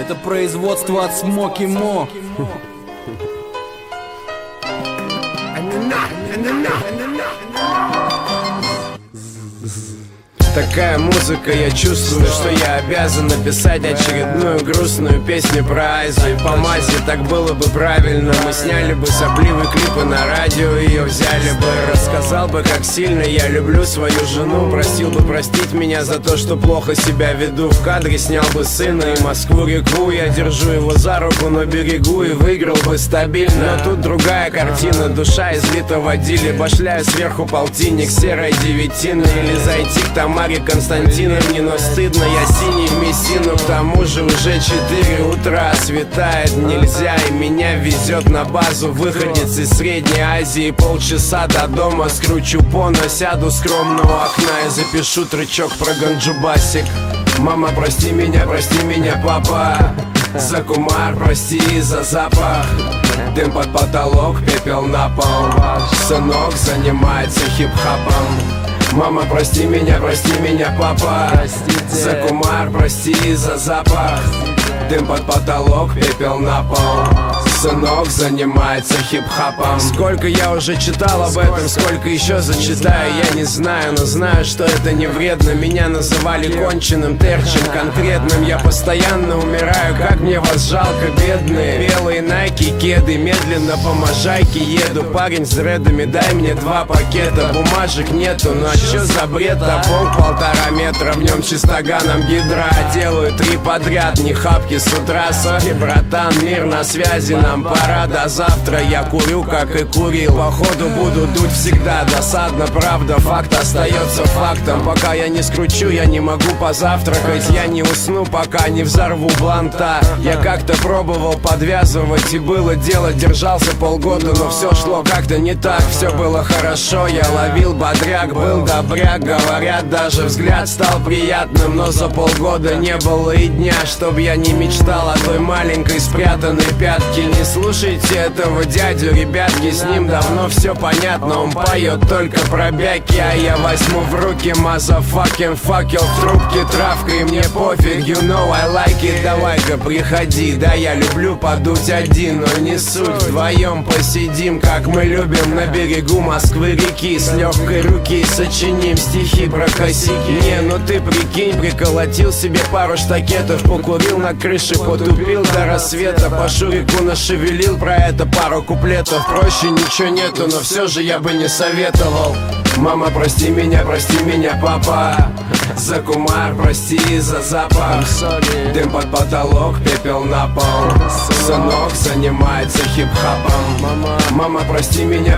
Это производство от Смоки Мо. Такая музыка, я чувствую, что я обязан написать очередную грустную песню про Айзу и по мазе. Так было бы правильно, мы сняли бы сопливые клипы на радио, ее взяли бы. Рассказал бы, как сильно я люблю свою жену, просил бы простить меня за то, что плохо себя веду. В кадре снял бы сына и Москву-реку, я держу его за руку на берегу и выиграл бы стабильно. Но тут другая картина, душа излита в водиле, башляю сверху полтинник серой девятины. Или зайти к Тамаре Константиновне, но стыдно, я синий в Мессину. К тому же уже 4 утра, светает нельзя, и меня везет на базу выходец из Средней Азии. Полчаса до дома, скручу поно, сяду скромно у окна и запишу трючок про ганджубасик. Мама, прости меня, папа, за кумар, прости за запах. Дым под потолок, пепел на пол. Сынок занимается хип-хопом. Мама, прости меня, папа, за кумар, прости за запах. Дым под потолок, пепел на пол. Сынок занимается хип-хопом. Сколько я уже читал об этом, сколько еще зачитаю, я не знаю, но знаю, что это не вредно. Меня называли конченым, терчем конкретным. Я постоянно умираю, как мне вас жалко, бедные. Белые найки, кеды, медленно по можайке еду. Парень с дредами, дай мне 2 пакета. Бумажек нету, ну а чё за бред? А пол 1,5 метра, в нем чистоганом гидра. Делаю 3 подряд, не хапки с утра. Сори, братан, мир на связи, нам пора до завтра. Я курю, как и курил, походу буду дуть всегда. Досадно, правда, факт остается фактом. Пока я не скручу, я не могу позавтракать. Я не усну, пока не взорву бланта. Я как-то пробовал подвязывать, и было дело, держался полгода, но все шло как-то не так. Все было хорошо, я ловил бодряк, был добряк. Говорят, даже взгляд стал приятным, но за полгода не было и дня, чтоб я не мечтал о той маленькой спрятанной пятке. Не слушайте этого дядю, ребятки, с ним давно все понятно. Он поет только про бяки, а я возьму в руки мазафакин факел в трубке, травка, и мне пофиг, you know I like it. Давай-ка приходи, да, я люблю подуть один, но не суть. Вдвоем посидим, как мы любим, на берегу Москвы-реки. С легкой руки сочиним стихи про косяки. Не, ну ты прикинь, приколотил себе пару штакетов, покурил на крыше, потупил до рассвета, по шурику нашевелил про это пару куплетов. Проще ничего нету, но все же я бы не советовал. Мама, прости меня, папа, за кумар, прости за запах. Дым под потолок, пепел на пол. Сынок занимается хип-хопом. Мама, прости меня,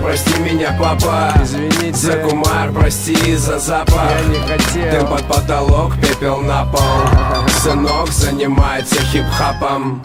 папа, за кумар, прости за запах. Дым под потолок, пепел на пол. Сынок занимается хип-хопом.